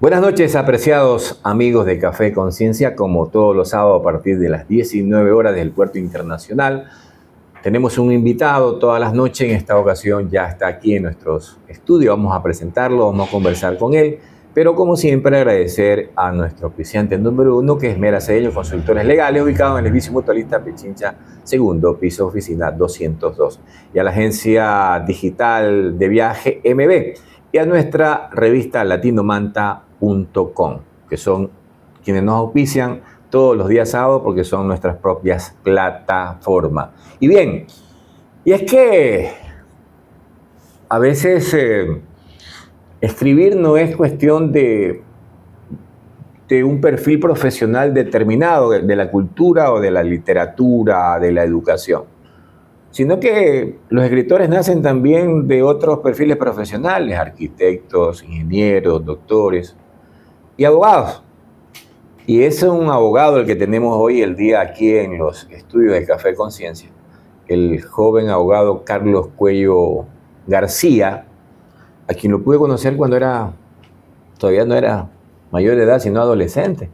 Buenas noches, apreciados amigos de Café Conciencia, como todos los sábados a partir de las 19 horas del Puerto Internacional. Tenemos un invitado todas las noches, en esta ocasión ya está aquí en nuestros estudios, vamos a presentarlo, vamos a conversar con él, pero como siempre agradecer a nuestro auspiciante número 1, que es Mera Cedeño Consultores Legales, ubicado en el edificio Mutualista Pichincha, segundo piso, oficina 202, y a la agencia digital de viaje MB, y a nuestra revista latinomanta.com, que son quienes nos auspician todos los días sábados porque son nuestras propias plataformas. Y bien, y es que a veces escribir no es cuestión de un perfil profesional determinado de la cultura o de la literatura, de la educación, sino que los escritores nacen también de otros perfiles profesionales, arquitectos, ingenieros, doctores y abogados. Y es un abogado el que tenemos hoy el día aquí en los estudios de Café Conciencia, el joven abogado Carlos Cuello García, a quien lo pude conocer cuando todavía no era mayor de edad, sino adolescente.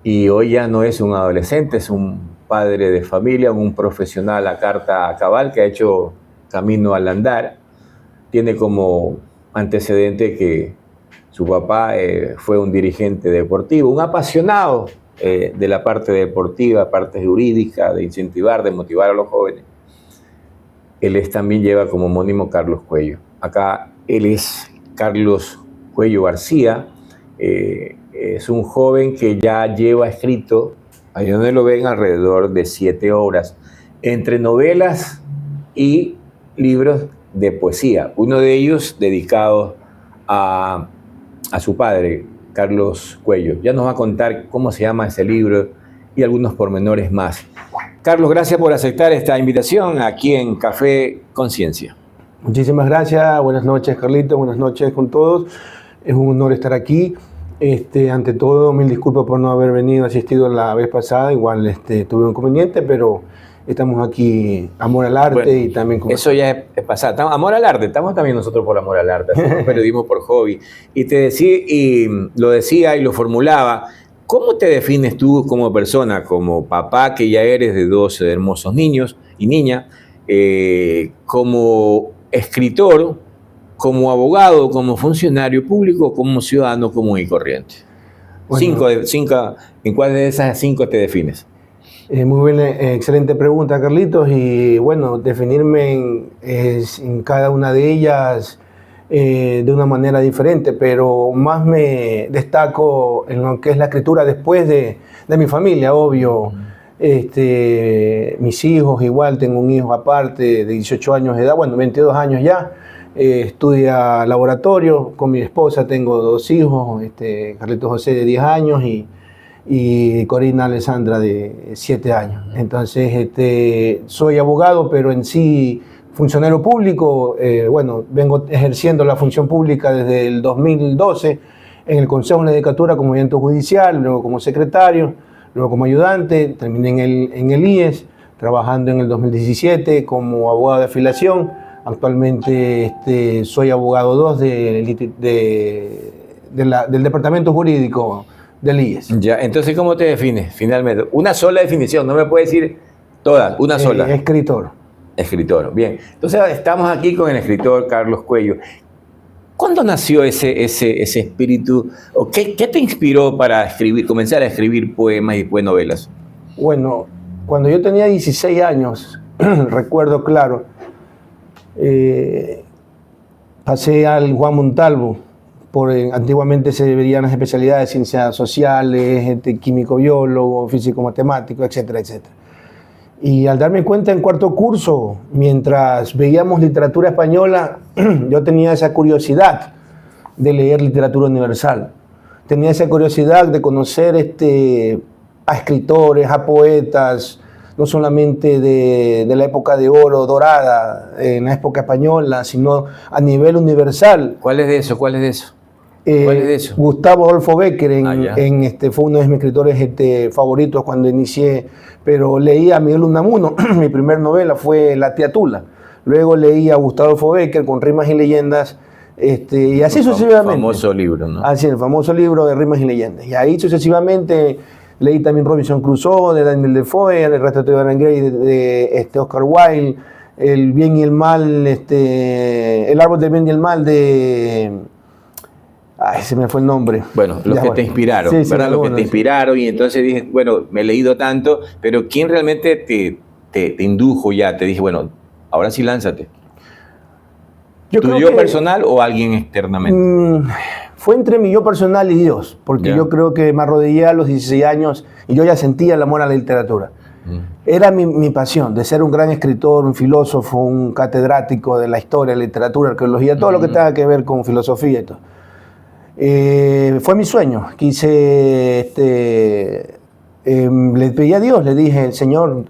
Y hoy ya no es un adolescente, es un padre de familia, un profesional a carta cabal que ha hecho camino al andar. Tiene como antecedente que su papá fue un dirigente deportivo, un apasionado de la parte deportiva, parte jurídica, de incentivar, de motivar a los jóvenes. Él también lleva como homónimo Carlos Cuello. Acá él es Carlos Cuello García, es un joven que ya lleva escrito, ahí donde lo ven, alrededor de 7 obras, entre novelas y libros de poesía, uno de ellos dedicado a su padre, Carlos Cuello. Ya nos va a contar cómo se llama ese libro y algunos pormenores más. Carlos, gracias por aceptar esta invitación aquí en Café Conciencia. Muchísimas gracias, buenas noches Carlito, buenas noches con todos. Es un honor estar aquí. Ante todo, mil disculpas por no haber asistido la vez pasada, igual tuve un inconveniente, pero estamos aquí, amor al arte, bueno, y también... Eso ya es pasado, amor al arte, estamos también nosotros por amor al arte, hacemos periodismo por hobby. Y te decía, y lo decía y lo formulaba, ¿cómo te defines tú como persona, como papá que ya eres de 2 hermosos niños y niña, como escritor, como abogado, como funcionario público, como ciudadano común y corriente? Bueno, ¿en cuál de esas 5 te defines? Muy buena, excelente pregunta, Carlitos. Y bueno, definirme en cada una de ellas de una manera diferente, pero más me destaco en lo que es la escritura después de mi familia, obvio. Mis hijos, igual tengo un hijo aparte de 18 años de edad, bueno, 22 años ya. Estudia laboratorio. Con mi esposa tengo 2 hijos, Carlitos José de 10 años y Corina Alessandra de 7 años. Entonces, soy abogado, pero en sí funcionario público. Bueno, vengo ejerciendo la función pública desde el 2012 en el Consejo de la Judicatura como ayudante judicial, luego como secretario, luego como ayudante, terminé en el IES, trabajando en el 2017 como abogado de afiliación. Actualmente soy abogado 2 del departamento jurídico del IES. Ya, entonces, ¿cómo te defines finalmente? Una sola definición, no me puedes decir todas, una sola. Escritor. Escritor, bien. Entonces, estamos aquí con el escritor Carlos Cuello. ¿Cuándo nació ese espíritu? ¿O qué te inspiró para comenzar a escribir poemas y después novelas? Bueno, cuando yo tenía 16 años, recuerdo claro, pasé al Juan Montalvo. Antiguamente se veían las especialidades de ciencias sociales, químico, biólogo, físico, matemático, etcétera, etcétera. Y al darme cuenta en 4º curso, mientras veíamos literatura española, yo tenía esa curiosidad de leer literatura universal. Tenía esa curiosidad de conocer a escritores, a poetas, no solamente de la época de oro, dorada, en la época española, sino a nivel universal. ¿Cuál es de eso? ¿Cuál es de eso? Gustavo Adolfo Bécquer fue uno de mis escritores favoritos cuando inicié, pero leí a Miguel Unamuno. Mi primer novela fue La tía Tula. Luego leí a Gustavo Adolfo Bécquer con Rimas y Leyendas, Y así sucesivamente. El famoso libro, ¿no? Así, el famoso libro de Rimas y Leyendas. Y ahí sucesivamente leí también Robinson Crusoe, de Daniel Defoe, El retrato de Dorian Gray, de Oscar Wilde, El bien y el mal, El árbol del bien y el mal de... Ay, se me fue el nombre. Bueno, los que te inspiraron, sí, ¿verdad? Los que bueno, te inspiraron, y entonces dije, bueno, me he leído tanto, pero ¿quién realmente te indujo ya? Te dije, bueno, ahora sí lánzate. Yo ¿Tu creo yo que, personal o alguien externamente? Fue entre mi yo personal y Dios, porque Ya. yo creo que me arrodillé a los 16 años y yo ya sentía el amor a la literatura. Era mi pasión de ser un gran escritor, un filósofo, un catedrático de la historia, literatura, arqueología, todo lo que tenga que ver con filosofía y todo. Fue mi sueño. Quise, le pedí a Dios, le dije, Señor,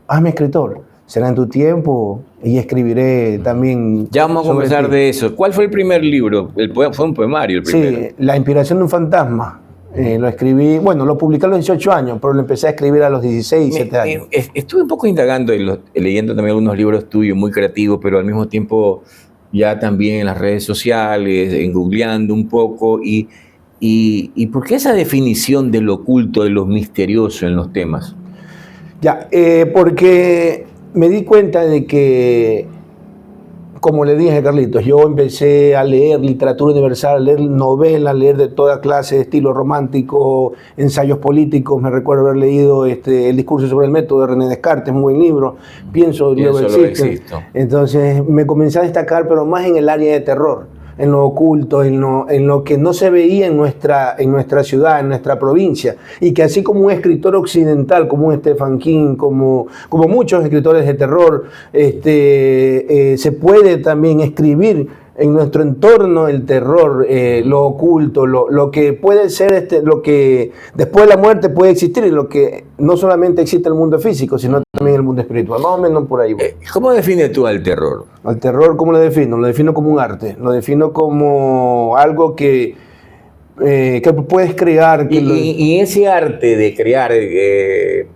hazme escritor. Será en tu tiempo y escribiré también. Ya vamos a sobre conversar ti. de eso. ¿Cuál fue el primer libro? Fue un poemario el primero. Sí, La inspiración de un fantasma. Lo escribí, bueno, lo publiqué a los 18 años, pero lo empecé a escribir a los 16, 17 años. Estuve un poco indagando y leyendo también algunos libros tuyos muy creativos, pero al mismo tiempo ya también en las redes sociales, en googleando un poco. ¿Y por qué esa definición de lo oculto, de lo misterioso en los temas? Ya, porque me di cuenta de que, como le dije a Carlitos, yo empecé a leer literatura universal, a leer novelas, a leer de toda clase, de estilo romántico, ensayos políticos. Me recuerdo haber leído El discurso sobre el método de René Descartes, un buen libro. Pienso, luego existo. Entonces me comencé a destacar, pero más en el área de terror, en lo oculto, en lo que no se veía en nuestra ciudad, en nuestra provincia, y que así como un escritor occidental, como un Stephen King, como muchos escritores de terror, se puede también escribir en nuestro entorno el terror, lo oculto, lo que puede ser, lo que después de la muerte puede existir, y lo que no solamente existe en el mundo físico, sino también en el mundo espiritual. Más o menos por ahí. ¿Cómo defines tú al terror? Al terror, ¿cómo lo defino? Lo defino como un arte, lo defino como algo que puedes crear. Y ese arte de crear, ¿qué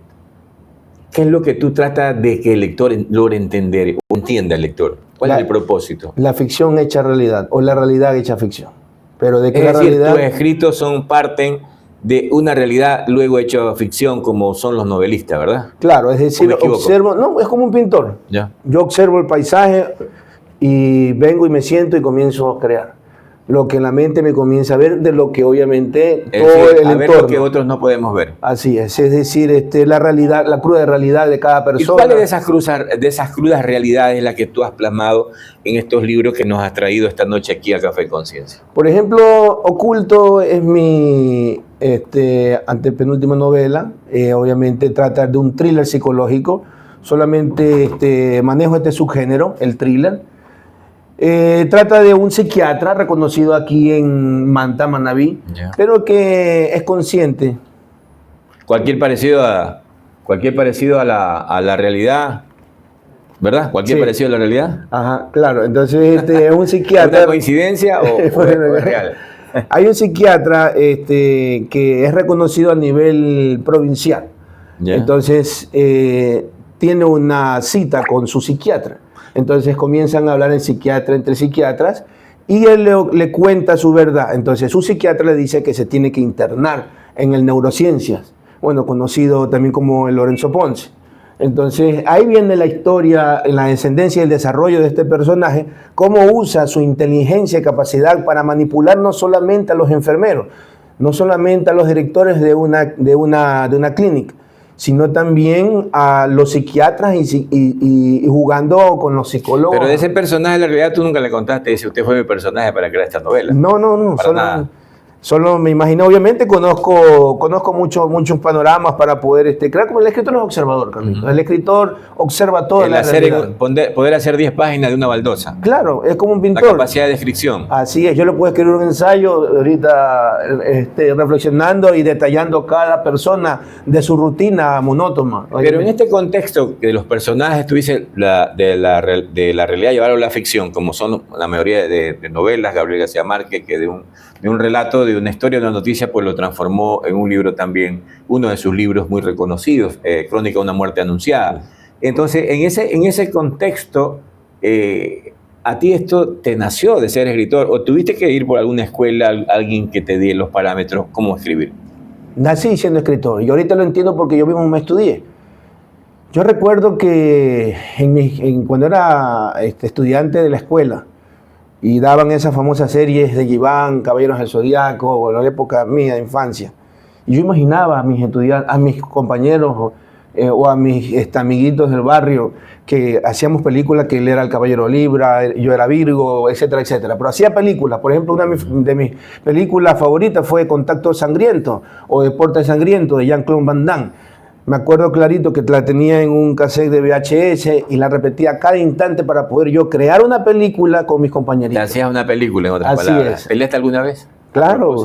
es lo que tú tratas de que el lector logre entender o entienda el lector? ¿Cuál es el propósito? La ficción hecha realidad, o la realidad hecha ficción. Pero de que Es decir, realidad... tus escritos parten de una realidad luego hecha ficción, como son los novelistas, ¿verdad? Claro, es decir, observo... No, es como un pintor. Ya. Yo observo el paisaje y vengo y me siento y comienzo a crear. Lo que en la mente me comienza a ver, de lo que obviamente Es todo decir, el a entorno. ver lo que otros no podemos ver. Así es decir, la realidad, la cruda realidad de cada persona. ¿Y cuáles de esas crudas realidades la que tú has plasmado en estos libros que nos has traído esta noche aquí a Café Conciencia? Por ejemplo, Oculto es mi antepenúltima novela. Obviamente trata de un thriller psicológico. Solamente manejo este subgénero, el thriller. Trata de un psiquiatra reconocido aquí en Manta, Manabí, pero que es consciente. Cualquier parecido a la realidad, ¿verdad? Cualquier parecido a la realidad. Ajá, claro. Entonces es un psiquiatra. ¿Una coincidencia o es real? Hay un psiquiatra que es reconocido a nivel provincial. Yeah. Entonces tiene una cita con su psiquiatra. Entonces comienzan a hablar entre psiquiatras, y él le cuenta su verdad. Entonces su psiquiatra le dice que se tiene que internar en el Neurociencias, bueno, conocido también como el Lorenzo Ponce. Entonces ahí viene la historia, la descendencia y el desarrollo de este personaje, cómo usa su inteligencia y capacidad para manipular no solamente a los enfermeros, no solamente a los directores de una clínica, sino también a los psiquiatras y jugando con los psicólogos. Pero de ese personaje, en la realidad, tú nunca le contaste, dice, usted fue mi personaje para crear esta novela. No, solo me imagino. Obviamente conozco muchos panoramas para poder crear, como el escritor es observador, Carlitos. El escritor observa toda la realidad. Poder hacer 10 páginas de una baldosa. Claro, es como un pintor. La capacidad de descripción. Así es, yo le puedo escribir un ensayo ahorita reflexionando y detallando cada persona de su rutina monótona. Pero en este contexto de los personajes, tú dices de la realidad llevarlo a la ficción, como son la mayoría de novelas, Gabriel García Márquez, que de un relato, de una historia, de una noticia, pues lo transformó en un libro también, uno de sus libros muy reconocidos, Crónica de una muerte anunciada. Entonces, en ese contexto, ¿A ti esto te nació de ser escritor o tuviste que ir por alguna escuela, alguien que te dé los parámetros, cómo escribir? Nací siendo escritor y ahorita lo entiendo porque yo mismo me estudié. Yo recuerdo que cuando era estudiante de la escuela y daban esas famosas series de Iván, Caballeros del Zodiaco, o en la época mía de infancia, y yo imaginaba a mis estudiantes, a mis compañeros o a mis amiguitos del barrio que hacíamos películas, que él era el Caballero Libra, yo era Virgo, etcétera, etcétera. Pero hacía películas, por ejemplo, una de mis películas favoritas fue Contacto Sangriento o Deporte Sangriento de Jean-Claude Van Damme. Me acuerdo clarito que la tenía en un cassette de VHS y la repetía a cada instante para poder yo crear una película con mis compañeritos. Te hacías una película, en otras Así palabras. es. ¿Peleaste alguna vez? Claro.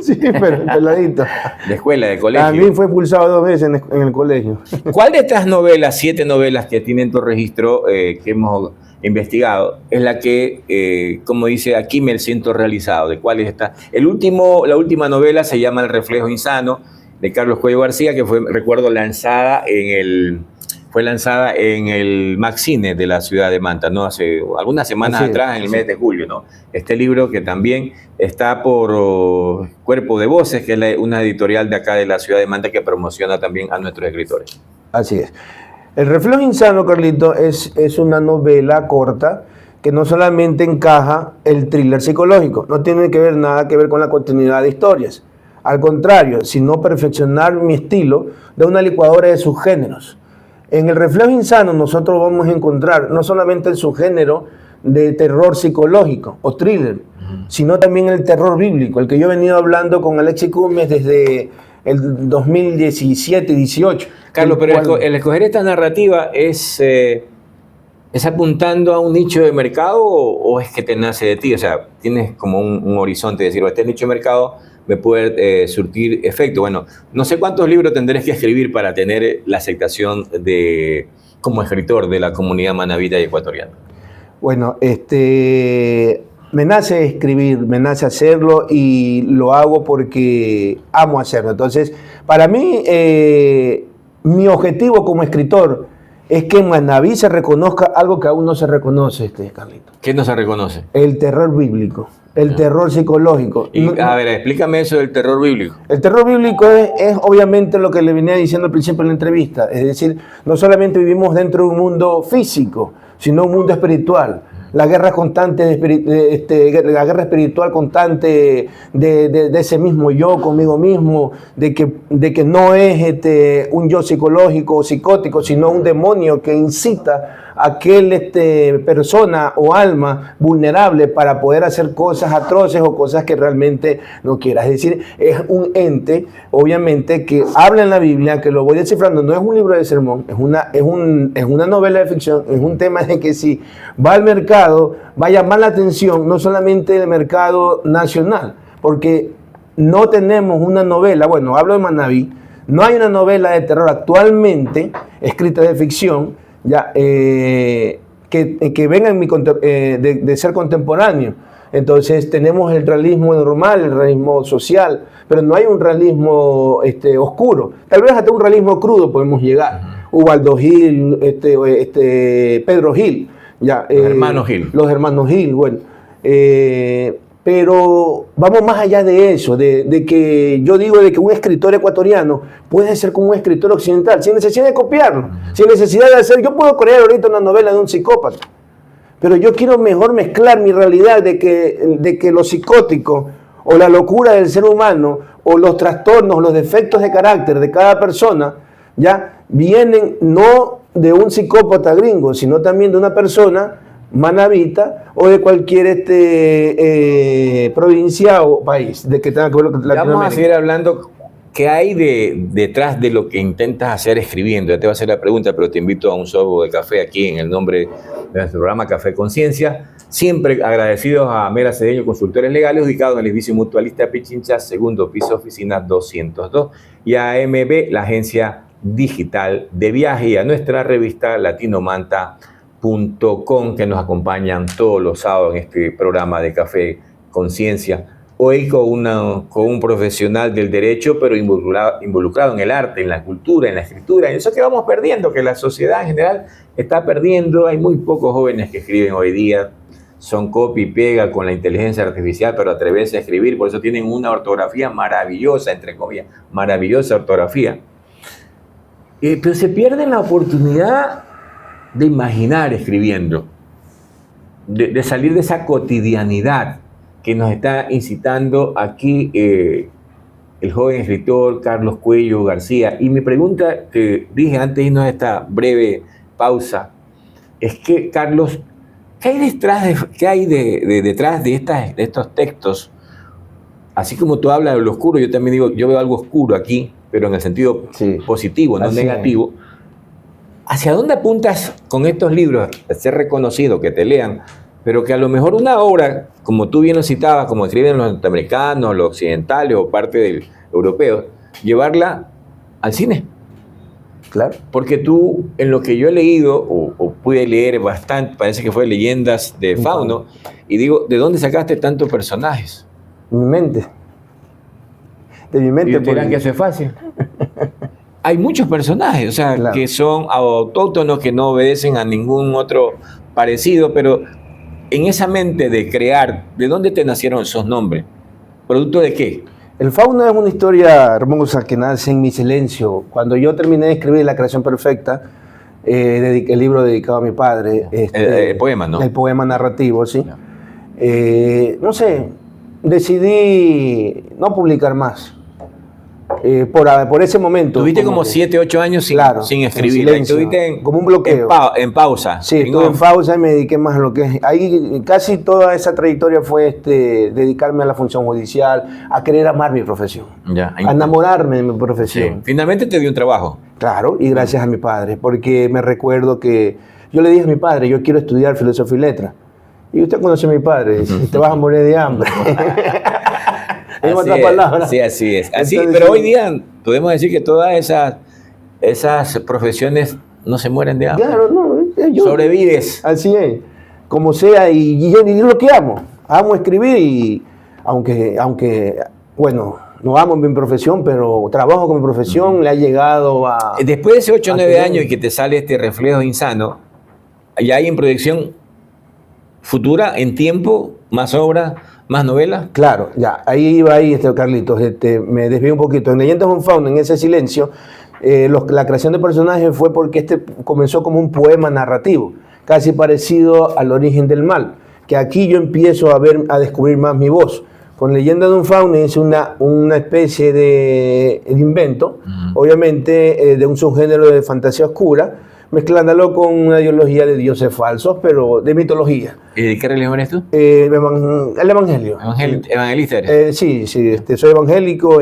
Sí, pero peladito. De escuela, de colegio. A mí fue expulsado 2 veces en el colegio. ¿Cuál de estas novelas, 7 novelas que tienen tu registro, que hemos investigado, es la que, como dice, aquí me siento realizado? ¿De cuál es esta? La última novela se llama El reflejo insano, de Carlos Cuello García, que fue, recuerdo, lanzada en el Maxine de la ciudad de Manta, ¿no? Hace algunas semanas atrás, en el mes de julio, ¿no? Este libro que también está por Cuerpo de Voces, que es una editorial de acá de la ciudad de Manta que promociona también a nuestros escritores. Así es. El reflejo insano, Carlito, es una novela corta que no solamente encaja el thriller psicológico, no tiene nada que ver con la continuidad de historias. Al contrario, sino perfeccionar mi estilo de una licuadora de subgéneros. En el reflejo insano nosotros vamos a encontrar no solamente el subgénero de terror psicológico o thriller, sino también el terror bíblico, el que yo he venido hablando con Alexis Cumes desde el 2017 y 18. Carlos, pero el escoger esta narrativa ¿es apuntando a un nicho de mercado o es que te nace de ti? O sea, tienes como un horizonte de decir, este nicho de mercado me puede surtir efecto. Bueno, no sé cuántos libros tendrás que escribir para tener la aceptación como escritor de la comunidad manabita y ecuatoriana. Bueno, me nace escribir, me nace hacerlo y lo hago porque amo hacerlo. Entonces, para mí, mi objetivo como escritor es que en Manabí se reconozca algo que aún no se reconoce, Carlito. ¿Qué no se reconoce? El terror bíblico, el terror psicológico. Y, a ver, explícame eso del terror bíblico. El terror bíblico es obviamente lo que le venía diciendo al principio de la entrevista. Es decir, no solamente vivimos dentro de un mundo físico, sino un mundo espiritual. La guerra constante, la guerra espiritual constante de ese mismo yo conmigo mismo, de que no es un yo psicológico o psicótico, sino un demonio que incita a aquel persona o alma vulnerable para poder hacer cosas atroces o cosas que realmente no quiera. Es decir, es un ente, obviamente, que habla en la Biblia, que lo voy descifrando, no es un libro de sermón, es una novela de ficción, es un tema de que si va al mercado, va a llamar la atención, no solamente del mercado nacional, porque no tenemos una novela, bueno, hablo de Manabí, no hay una novela de terror actualmente escrita de ficción, ya, que venga de ser contemporáneo. Entonces tenemos el realismo normal, el realismo social, pero no hay un realismo oscuro. Tal vez hasta un realismo crudo podemos llegar. Ubaldo Gil, Pedro Gil. Ya, los hermanos Gil. Los hermanos Gil, bueno. Pero vamos más allá de eso, de que yo digo de que un escritor ecuatoriano puede ser como un escritor occidental, sin necesidad de copiarlo, sin necesidad de hacer. Yo puedo crear ahorita una novela de un psicópata, pero yo quiero mejor mezclar mi realidad de que lo psicótico o la locura del ser humano o los trastornos, los defectos de carácter de cada persona, ya vienen no de un psicópata gringo, sino también de una persona manabita o de cualquier provincia o país de que tenga que ver con Latinoamérica. Vamos a seguir hablando. ¿Qué hay detrás de lo que intentas hacer escribiendo? Ya te voy a hacer la pregunta, pero te invito a un sorbo de café aquí en el nombre de nuestro programa Café Conciencia. Siempre agradecidos a Mera Cedeño, consultores legales, ubicado en el edificio Mutualista Pichincha, segundo piso, oficina 202. Y a AMB, la agencia digital de viaje, y a nuestra revista latinomanta.com, que nos acompañan todos los sábados en este programa de Café Conciencia. Hoy con un profesional del derecho, pero involucrado en el arte, en la cultura, en la escritura. Y eso que vamos perdiendo, que la sociedad en general está perdiendo. Hay muy pocos jóvenes que escriben hoy día. son copia y pega con la inteligencia artificial, pero atreverse a escribir, por eso tienen una ortografía maravillosa, entre comillas, maravillosa ortografía. Pero se pierden la oportunidad de imaginar escribiendo, de salir de esa cotidianidad que nos está incitando aquí el joven escritor Carlos Cuello García. Y mi pregunta que dije antes de irnos a esta breve pausa es que, Carlos, ¿qué hay detrás de estos textos? Así como tú hablas de lo oscuro, yo también digo, yo veo algo oscuro aquí, pero en el sentido positivo, no negativo. ¿Hacia dónde apuntas con estos libros? A ser reconocido, que te lean, pero que a lo mejor una obra, como tú bien lo citabas, como escriben los norteamericanos, los occidentales o parte del europeo, llevarla al cine. Claro. Porque tú, en lo que yo he leído, o pude leer bastante, parece que fue Leyendas de Fauno, y digo, ¿de dónde sacaste tantos personajes? De mi mente. De mi mente. Y te dirán que eso es fácil. Hay muchos personajes, o sea, claro, que son autóctonos, que no obedecen a ningún otro parecido, pero en esa mente de crear, ¿de dónde te nacieron esos nombres? ¿Producto de qué? El Fauno es una historia hermosa que nace en mi silencio. Cuando yo terminé de escribir La creación perfecta, el libro dedicado a mi padre. El poema, ¿no? El poema narrativo, sí. No sé, decidí no publicar más. Por ese momento. Tuviste como 7, 8 años sin escribir. Estuviste como un bloqueo. En pausa. Sí, estuve en pausa y me dediqué más a lo que es. Ahí casi toda esa trayectoria fue dedicarme a la función judicial, a querer amar mi profesión, a enamorarme de mi profesión. Sí. Finalmente te dio un trabajo. Claro, y gracias a mi padre, porque me recuerdo que yo le dije a mi padre, yo quiero estudiar filosofía y letras. Y usted conoce a mi padre, dice, te vas a morir de hambre. En otras palabras. Sí, así es. Así, entonces, pero hoy día podemos decir que todas esas profesiones no se mueren de hambre. Claro, no. Sobrevives. Así es. Como sea, y yo lo que amo. Amo escribir y aunque bueno, no amo mi profesión, pero trabajo con mi profesión, le ha llegado a... Después de ese 8 o 9 años y que te sale este Reflejo Insano, ¿ya hay en proyección futura, en tiempo, más obras, más novelas? Claro, ya, ahí iba Carlitos, me desvié un poquito. En Leyendas de Fauno, en ese silencio, la creación de personajes fue porque comenzó como un poema narrativo, casi parecido al Origen del Mal, que aquí yo empiezo a descubrir más mi voz. Con Leyendas de un Fauno es una especie de invento, obviamente de un subgénero de fantasía oscura, mezclándolo con una ideología de dioses falsos, pero de mitología. ¿Y de qué religión eres tú? El Evangelio. ¿Evangelista eres? Sí, soy evangélico,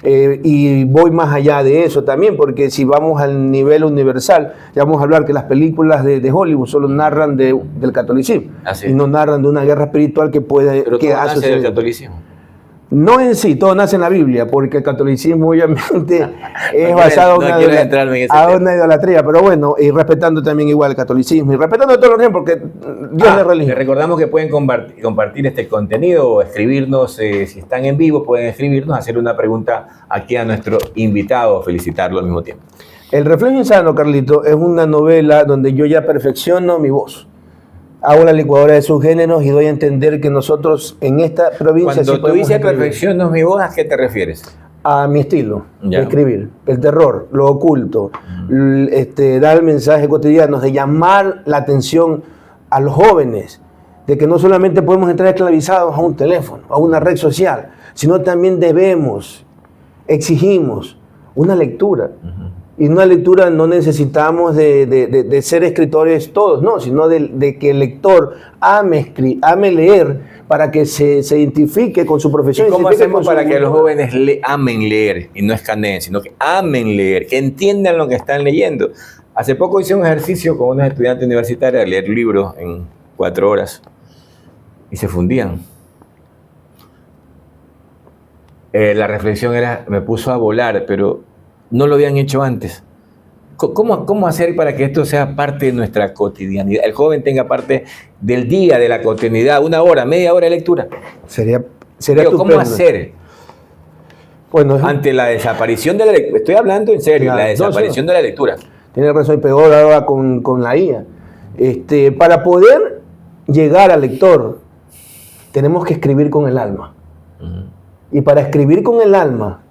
y voy más allá de eso también, porque si vamos al nivel universal, ya vamos a hablar que las películas de Hollywood solo narran del catolicismo, y no narran de una guerra espiritual que puede... ¿Pero todo nace del catolicismo? No en sí, todo nace en la Biblia, porque el catolicismo obviamente es basado en una idolatría, pero bueno, y respetando también igual el catolicismo, y respetando todos los días, porque Dios es religión. Les recordamos que pueden compartir este contenido o escribirnos, si están en vivo, pueden escribirnos, hacer una pregunta aquí a nuestro invitado, felicitarlo al mismo tiempo. El Reflejo Insano, Carlito, es una novela donde yo ya perfecciono mi voz. Hago la licuadora de sus géneros y doy a entender que nosotros en esta provincia... Cuando tú dices perfección, no es mi voz, ¿a qué te refieres? A mi estilo de escribir, el terror, lo oculto, dar el mensaje cotidiano, de llamar la atención a los jóvenes, de que no solamente podemos entrar esclavizados a un teléfono, a una red social, sino también exigimos una lectura. Y una lectura no necesitamos de ser escritores todos, no, sino de que el lector ame leer para que se identifique con su profesión. ¿Y cómo hacemos para que los jóvenes amen leer y no escaneen, sino que amen leer, que entiendan lo que están leyendo? Hace poco hice un ejercicio con unos estudiantes universitarios de leer libros en 4 horas y se fundían. La reflexión me puso a volar, pero no lo habían hecho antes. ¿Cómo hacer para que esto sea parte de nuestra cotidianidad? El joven tenga parte del día, de la cotidianidad, 1 hora, media hora de lectura. Sería ¿cómo hacer? Bueno, ante la desaparición de la lectura. Estoy hablando en serio, la desaparición de la lectura. Tiene razón, y peor ahora con la IA. Para poder llegar al lector, tenemos que escribir con el alma. Y para escribir con el alma,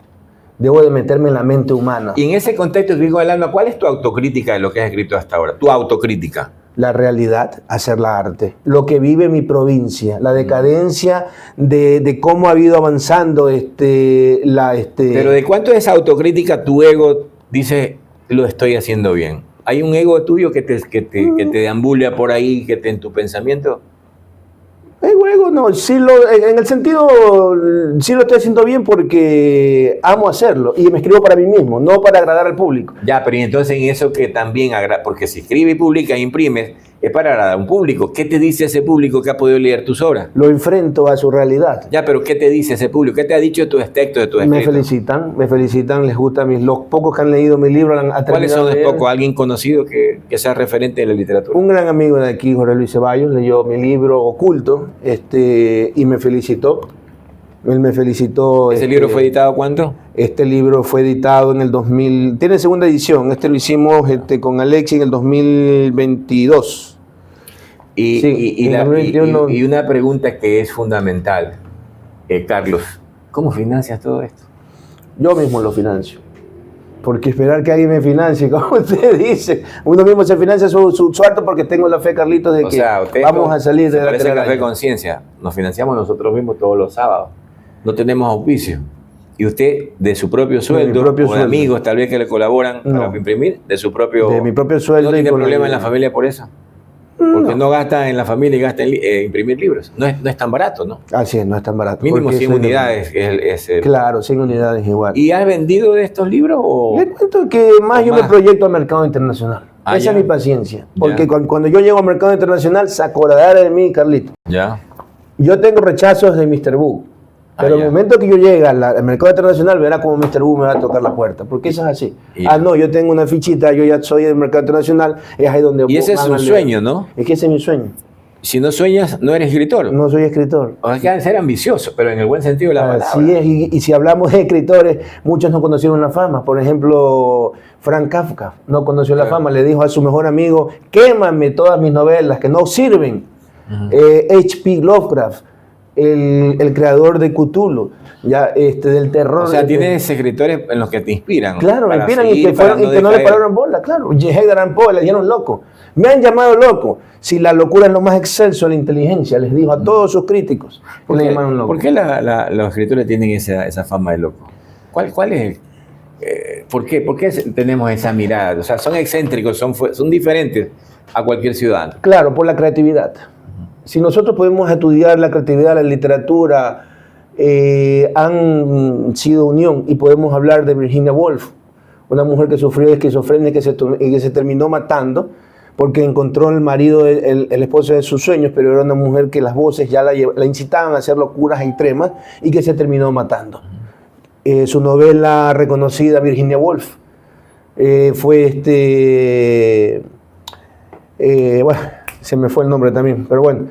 debo de meterme en la mente humana. Y en ese contexto, digo el alma, ¿cuál es tu autocrítica de lo que has escrito hasta ahora? Tu autocrítica. La realidad, hacer la arte. Lo que vive mi provincia, la decadencia de cómo ha ido avanzando Pero ¿de cuánto de esa autocrítica tu ego dice, lo estoy haciendo bien? ¿Hay un ego tuyo que te deambula por ahí, que en tu pensamiento? Luego no, en el sentido, sí lo estoy haciendo bien porque amo hacerlo y me escribo para mí mismo, no para agradar al público. Ya, pero y entonces en eso que también agrada, porque si escribe y publica e imprimes, es para agradar a un público. ¿Qué te dice ese público que ha podido leer tus obras? Lo enfrento a su realidad. Ya, pero ¿qué te dice ese público? ¿Qué te ha dicho de tus textos, de tus escritos? Me felicitan, les gusta los pocos que han leído mi libro. ¿Cuáles son los pocos? ¿Alguien conocido que sea referente de la literatura? Un gran amigo de aquí, Jorge Luis Ceballos, leyó mi libro Oculto y me felicitó. Él me felicitó. ¿Ese libro fue editado cuándo? Este libro fue editado en el 2000. Tiene segunda edición. Este lo hicimos con Alexi en el 2022. Y una pregunta que es fundamental, Carlos, ¿cómo financias todo esto? Yo mismo lo financio. Porque esperar que alguien me financie, como usted dice, uno mismo se financia su arte porque tengo la fe, Carlitos, de que vamos a salir de la telaraña. Café Conciencia, nos financiamos nosotros mismos todos los sábados. No tenemos auspicio. Y usted, de su propio sueldo, o de amigos tal vez que le colaboran para imprimir, de mi propio sueldo. ¿No tiene problema en la familia por eso? Porque no gasta en la familia y gasta en imprimir libros. No es tan barato, ¿no? Así es, no es tan barato. Mínimo 100 unidades. Claro, 100 unidades igual. ¿Y has vendido de estos libros? Le cuento que más yo me proyecto al mercado internacional. Esa es mi paciencia. Porque cuando yo llego al mercado internacional, se acordará de mí, Carlito. Ya. Yo tengo rechazos de Mr. Boo. Pero en el momento que yo llegue al mercado internacional, verá cómo Mr. Boo me va a tocar la puerta. Porque eso es así. No, yo tengo una fichita, yo ya soy del mercado internacional, es ahí donde... Y ese es un sueño, ¿no? Es que ese es mi sueño. Si no sueñas, no eres escritor. No soy escritor. O sea, que hay que ser ambicioso, pero en el buen sentido de la palabra. Así es, y si hablamos de escritores, muchos no conocieron la fama. Por ejemplo, Frank Kafka no conoció la fama, le dijo a su mejor amigo, quémame todas mis novelas que no sirven. H.P. Lovecraft, el creador de Cthulhu, del terror. O sea, tienes escritores en los que te inspiran. Claro, me inspiran y que no le pararon bola, claro. Edgar Allan Poe le dijeron loco. Me han llamado loco. Si la locura es lo más excelso de la inteligencia, les dijo a todos sus críticos. ¿Por qué los escritores tienen esa fama de loco? ¿Cuál es? ¿Por qué tenemos esa mirada? O sea, son excéntricos, son diferentes a cualquier ciudadano. Claro, por la creatividad. Si nosotros podemos estudiar la creatividad, la literatura, han sido unión, y podemos hablar de Virginia Woolf, una mujer que sufrió de esquizofrenia y que se terminó matando porque encontró el marido, el esposo de sus sueños, pero era una mujer que las voces ya la incitaban a hacer locuras extremas y que se terminó matando. Su novela reconocida, Virginia Woolf, fue bueno, se me fue el nombre también, pero bueno.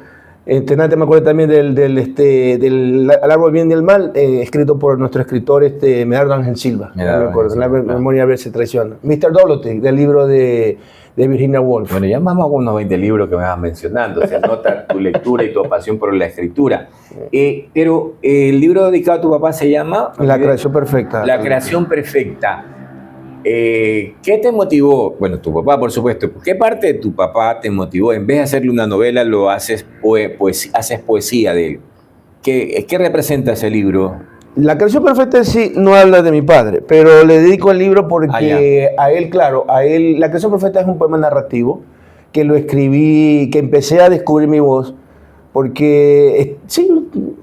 Nada, me acuerdo también del Al árbol bien y el mal, escrito por nuestro escritor Medardo Ángel Silva. Me acuerdo, la memoria a veces traiciona. Mr. Dolittle, del libro de Virginia Woolf. Bueno, ya más unos 20 libros que me vas mencionando. Se nota tu lectura y tu pasión por la escritura. Pero el libro dedicado a tu papá se llama... La creación perfecta. La creación perfecta. ¿Qué te motivó? Bueno, tu papá, por supuesto. ¿Qué parte de tu papá te motivó? En vez de hacerle una novela, lo haces haces poesía de él. ¿Qué representa ese libro? La creación perfecta sí no habla de mi padre, pero le dedico el libro porque a él, la creación perfecta es un poema narrativo que lo escribí, que empecé a descubrir mi voz, porque sí,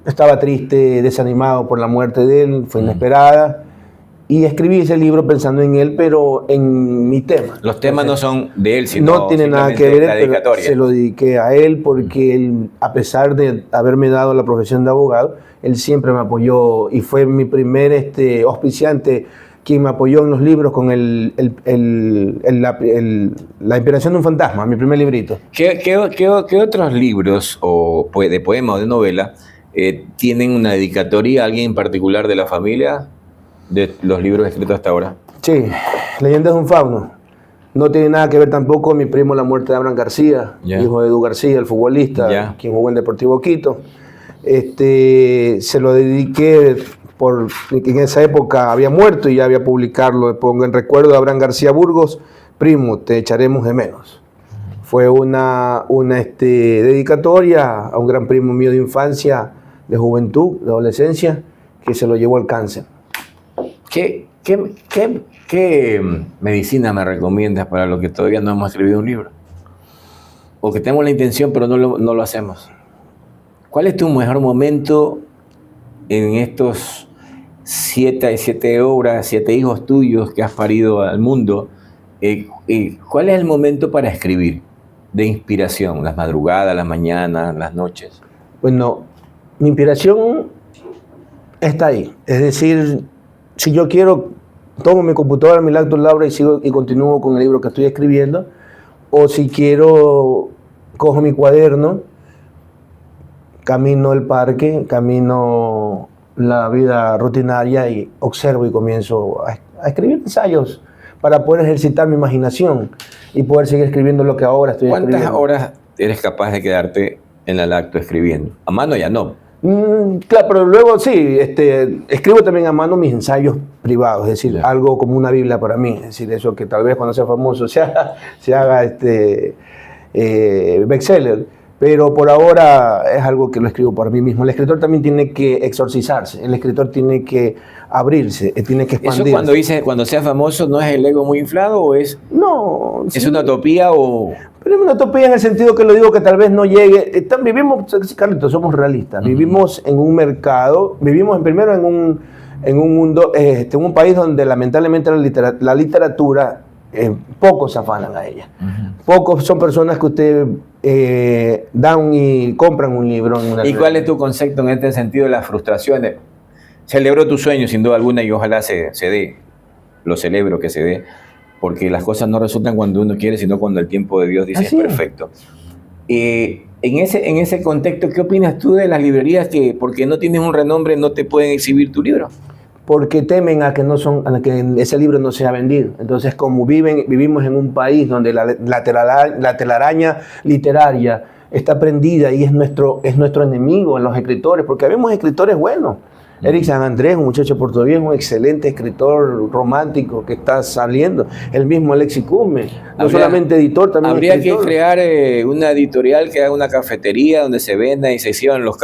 estaba triste, desanimado por la muerte de él, fue inesperada. Y escribí ese libro pensando en él, pero en mi tema. Los temas no son de él, sino no tiene nada que ver, pero se lo dediqué a él porque él, a pesar de haberme dado la profesión de abogado, él siempre me apoyó y fue mi primer auspiciante quien me apoyó en los libros con la inspiración de un fantasma, mi primer librito. ¿Qué otros libros de poema o de novela tienen una dedicatoria a alguien en particular de la familia? De los libros escritos hasta ahora. Sí, Leyendas de un fauno. No tiene nada que ver tampoco con mi primo La Muerte de Abraham García, hijo de Edu García, el futbolista, quien jugó en Deportivo Quito. Se lo dediqué porque en esa época había muerto y ya había publicarlo. Le pongo en recuerdo de Abraham García Burgos, primo, te echaremos de menos. Fue una dedicatoria a un gran primo mío de infancia, de juventud, de adolescencia, que se lo llevó al cáncer. ¿Qué medicina me recomiendas para los que todavía no hemos escrito un libro? O que tenemos la intención pero no lo hacemos. ¿Cuál es tu mejor momento en estos 7 obras, 7 hijos tuyos que has parido al mundo? ¿Cuál es el momento para escribir de inspiración? ¿Las madrugadas, las mañanas, las noches? Bueno, mi inspiración está ahí. Es decir, si yo quiero, tomo mi computadora, mi laptop, Laura, y continúo con el libro que estoy escribiendo. O si quiero, cojo mi cuaderno, camino el parque, camino la vida rutinaria y observo y comienzo a escribir ensayos para poder ejercitar mi imaginación y poder seguir escribiendo lo que ahora estoy escribiendo. ¿Cuántas horas eres capaz de quedarte en el acto escribiendo? A mano ya no. Claro, pero luego sí, escribo también a mano mis ensayos privados, es decir, algo como una Biblia para mí, es decir, eso que tal vez cuando sea famoso se haga bestseller, pero por ahora es algo que lo escribo para mí mismo. El escritor también tiene que exorcizarse, el escritor tiene que abrirse, tiene que expandirse. ¿Eso cuando dice, cuando sea famoso, no es el ego muy inflado o es...? No. ¿Es una utopía o...? Pero es una utopía en el sentido que lo digo que tal vez no llegue. Vivimos, Carlitos, somos realistas. Vivimos en un mercado, vivimos primero en un mundo, en un país donde lamentablemente la literatura, pocos se afanan a ella. Pocos son personas que usted dan y compran un libro. ¿Y cuál es tu concepto en este sentido de las frustraciones? Celebro tu sueño sin duda alguna y ojalá se dé. Lo celebro que se dé. Porque las cosas no resultan cuando uno quiere, sino cuando el tiempo de Dios dice es perfecto. En ese contexto, ¿qué opinas tú de las librerías que, porque no tienes un renombre, no te pueden exhibir tu libro? Porque temen a que ese libro no sea vendido. Entonces, como vivimos en un país donde la telaraña literaria está prendida y es nuestro enemigo en los escritores, porque habemos escritores buenos. Eric San Andrés, un muchacho portugués, un excelente escritor romántico que está saliendo. El mismo Alexis Cusme, no solamente editor, también habría escritor. Que crear una editorial que haga una cafetería donde se venda y se exhiban los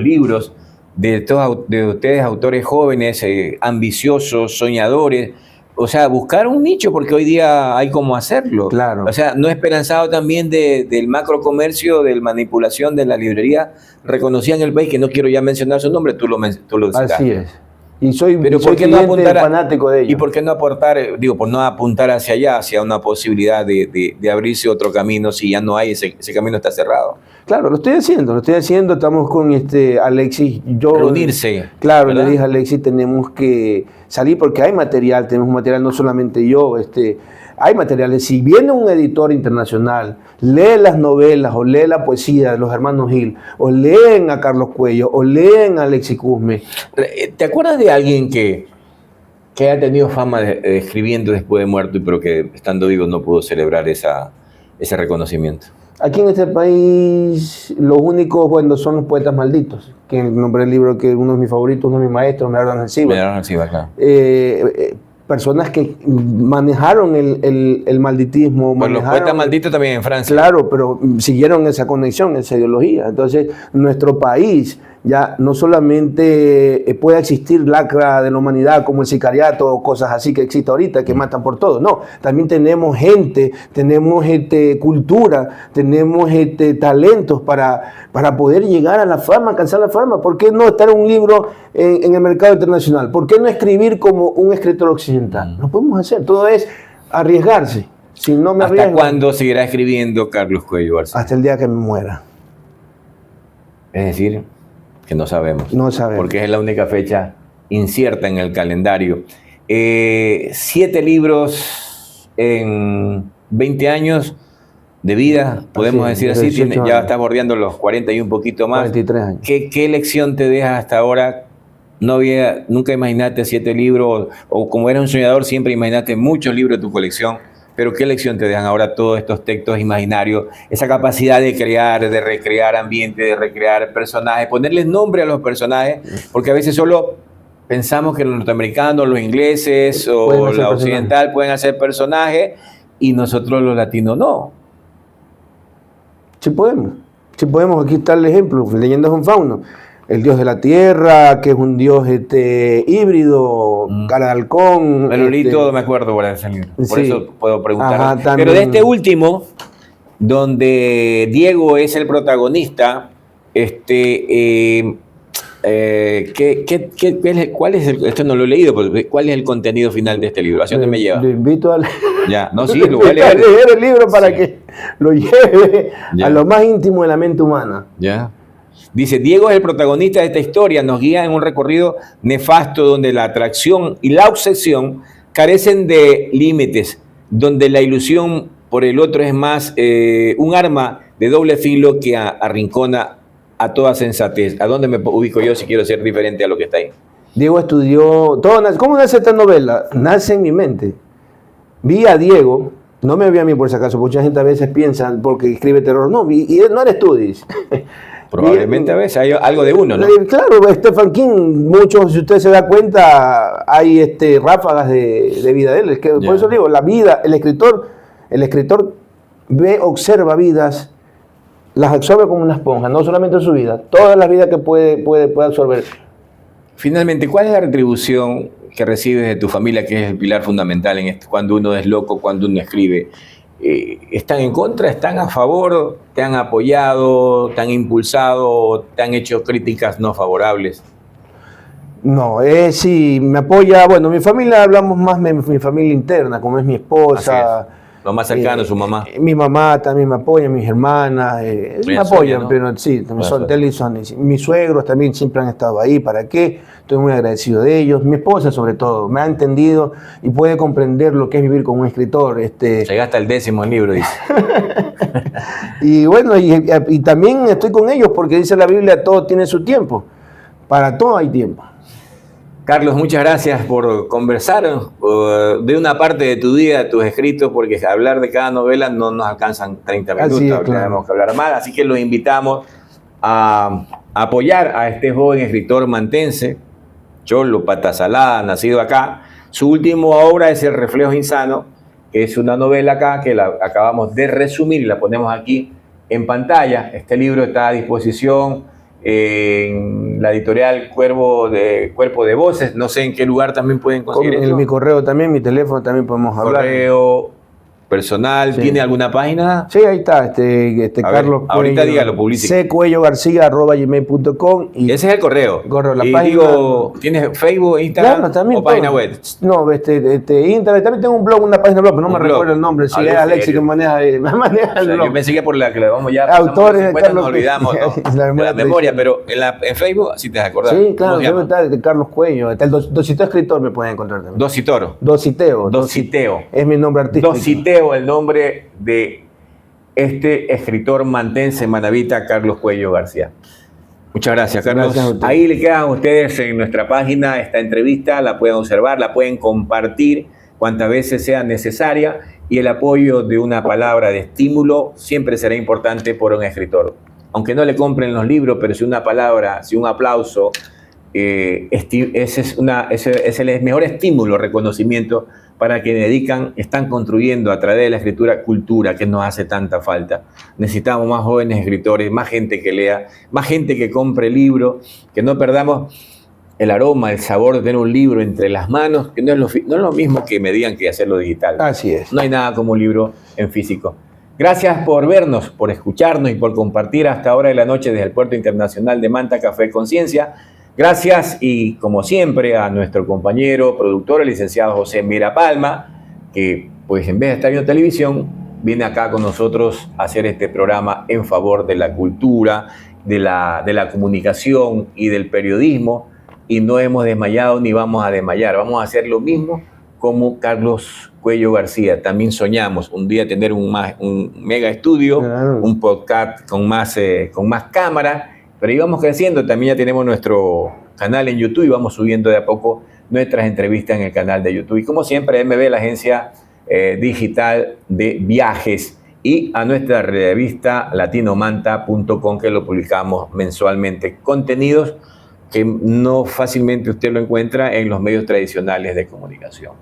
libros de ustedes, autores jóvenes, ambiciosos, soñadores. O sea, buscar un nicho, porque hoy día hay cómo hacerlo. Claro. O sea, no esperanzado también del macro comercio, de la manipulación de la librería reconocida en el país, que no quiero ya mencionar su nombre, tú lo citaste. Así es. Y soy fanático de ellos. ¿Y por qué no aportar, por no apuntar hacia allá, hacia una posibilidad de abrirse otro camino si ya no hay, ese camino está cerrado? Claro, lo estoy haciendo, estamos con Alexis, reunirse. Claro, ¿verdad? Le dije a Alexis, tenemos que salir porque hay material, tenemos material, no solamente yo, hay materiales. Si viene un editor internacional, lee las novelas o lee la poesía de los hermanos Gil, o leen a Carlos Cuello, o leen a Alexis Cusme. ¿Te acuerdas de alguien que ha tenido fama de escribiendo después de muerto, pero que estando vivo no pudo celebrar ese reconocimiento? Aquí en este país, los únicos, son los poetas malditos, que nombré el libro que uno de mis favoritos, uno de mis maestros, Medardo Alcíbar, claro. Personas que manejaron el malditismo. Pues los poetas malditos también en Francia. Claro, pero siguieron esa conexión, esa ideología. Entonces, nuestro país ya no solamente puede existir lacra de la humanidad como el sicariato o cosas así que existe ahorita, que matan por todo. No, también tenemos gente, tenemos cultura, tenemos talentos para poder llegar a la fama, alcanzar la fama. ¿Por qué no estar en un libro en el mercado internacional? ¿Por qué no escribir como un escritor occidental? Lo podemos hacer, todo es arriesgarse. Si no me arriesgo, ¿hasta cuándo seguirá escribiendo Carlos Cuello García? Hasta el día que me muera. Es decir, que no sabemos. No sabemos. Porque es la única fecha incierta en el calendario. 7 libros en 20 años de vida, podemos decir así. Ya está bordeando los 40 y un poquito más. 43 años. ¿Qué lección te deja hasta ahora No había, nunca imaginaste 7 libros, o como eres un soñador, siempre imaginaste muchos libros de tu colección, pero ¿qué lección te dan ahora todos estos textos imaginarios? Esa capacidad de crear, de recrear ambiente, de recrear personajes, ponerles nombre a los personajes, porque a veces solo pensamos que los norteamericanos, los ingleses o la occidental pueden hacer personajes y nosotros los latinos no. Sí podemos, aquí está el ejemplo, Leyendas de un Fauno. El dios de la tierra, que es un dios híbrido, cara de halcón. Me lo leí todo, me acuerdo por ese libro. Por Sí. eso puedo preguntar. Ajá, pero de este último, donde Diego es el protagonista, ¿cuál es esto no lo he leído, pero ¿cuál es el contenido final de este libro? ¿Hacia dónde me lleva? Lo invito a Ya, no, sí, lo voy a leer. leer el libro para Sí. que lo lleve Ya. a lo más íntimo de la mente humana. Ya. Dice, Diego es el protagonista de esta historia, nos guía en un recorrido nefasto donde la atracción y la obsesión carecen de límites, donde la ilusión por el otro es más un arma de doble filo que arrincona a toda sensatez. ¿A dónde me ubico yo si quiero ser diferente a lo que está ahí? Diego estudió, ¿cómo nace esta novela? Nace en mi mente. Vi a Diego, no me vi a mí por si acaso, mucha gente a veces piensa porque escribe terror, no, y no eres tú, dice. Probablemente a veces hay algo de uno, ¿no? Claro, Stephen King, muchos, si usted se da cuenta, hay ráfagas de vida de él. Es que, por eso digo, la vida, el escritor observa vidas, las absorbe como una esponja, no solamente su vida, todas las vidas que puede absorber. Finalmente, ¿cuál es la retribución que recibes de tu familia, que es el pilar fundamental en esto, cuando uno es loco, cuando uno escribe? ¿Están en contra? ¿Están a favor? ¿Te han apoyado? ¿Te han impulsado? ¿Te han hecho críticas no favorables? No, sí, me apoya, bueno, mi familia, hablamos más de mi familia interna, como es mi esposa. Lo más cercano, su mamá. Mi mamá también me apoya, mis hermanas, me apoyan, ¿no? Pero sí, son mis suegros también siempre han estado ahí. ¿Para qué? Estoy muy agradecido de ellos. Mi esposa, sobre todo, me ha entendido y puede comprender lo que es vivir con un escritor. Llegaste al 10º libro, dice. Y bueno, y también estoy con ellos porque dice la Biblia, todo tiene su tiempo. Para todo hay tiempo. Carlos, muchas gracias por conversar de una parte de tu vida, de tus escritos, porque hablar de cada novela no nos alcanzan 30 minutos, claro. Tenemos que hablar más, así que los invitamos a apoyar a este joven escritor mantense, Cholo Patasalá, nacido acá. Su última obra es El reflejo insano, que es una novela acá que la acabamos de resumir y la ponemos aquí en pantalla. Este libro está a disposición en la editorial Cuerpo de Voces. No sé en qué lugar también pueden conseguir en esto. mi correo también, mi teléfono también podemos hablar. Correo personal, ¿tiene alguna página? Sí, ahí está, Carlos Cuello. Ahorita dígalo, publicite. ccuellogarcia@gmail.com. Ese es el correo. La y página. Digo, ¿tienes Facebook, Instagram claro, también o página web? No, Instagram. También tengo un blog, una página web, pero no me recuerdo el nombre. Sí, es Alexis que maneja el blog. Yo pensé que por la que le vamos ya. Autores de Carlos nos olvidamos, ¿no? de la memoria, pero en Facebook sí te vas a acordar. Sí, claro, está de Carlos Cuello. Está el Dositeo Escritor, me pueden encontrar también. Dositeo. Es mi nombre artístico. Dositeo, el nombre de este escritor mantense manabita, Carlos Cuello García. Muchas gracias, Carlos. Gracias. Ahí le quedan a ustedes en nuestra página esta entrevista, la pueden observar, la pueden compartir cuantas veces sea necesaria, y el apoyo de una palabra de estímulo siempre será importante por un escritor. Aunque no le compren los libros, pero si una palabra, si un aplauso, ese es el mejor estímulo, reconocimiento para quienes están construyendo a través de la escritura cultura que nos hace tanta falta. Necesitamos más jóvenes escritores, más gente que lea, más gente que compre libros, que no perdamos el aroma, el sabor de tener un libro entre las manos, que no es lo mismo que me digan que hacerlo digital. Así es. No hay nada como un libro en físico. Gracias por vernos, por escucharnos y por compartir hasta ahora de la noche desde el Puerto Internacional de Manta Café Conciencia. Gracias y como siempre a nuestro compañero, productor, el licenciado José Mira Palma, que pues en vez de estar viendo televisión, viene acá con nosotros a hacer este programa en favor de la cultura, de la comunicación y del periodismo, y no hemos desmayado ni vamos a desmayar. Vamos a hacer lo mismo como Carlos Cuello García. También soñamos un día tener un mega estudio, claro, un podcast con más cámara, Pero íbamos creciendo, también ya tenemos nuestro canal en YouTube y vamos subiendo de a poco nuestras entrevistas en el canal de YouTube. Y como siempre, MB, la agencia digital de viajes, y a nuestra revista latinomanta.com, que lo publicamos mensualmente. Contenidos que no fácilmente usted lo encuentra en los medios tradicionales de comunicación.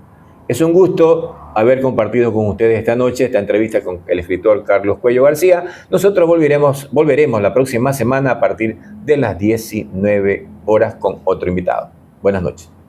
Es un gusto haber compartido con ustedes esta noche esta entrevista con el escritor Carlos Cuello García. Nosotros volveremos la próxima semana a partir de las 19 horas con otro invitado. Buenas noches.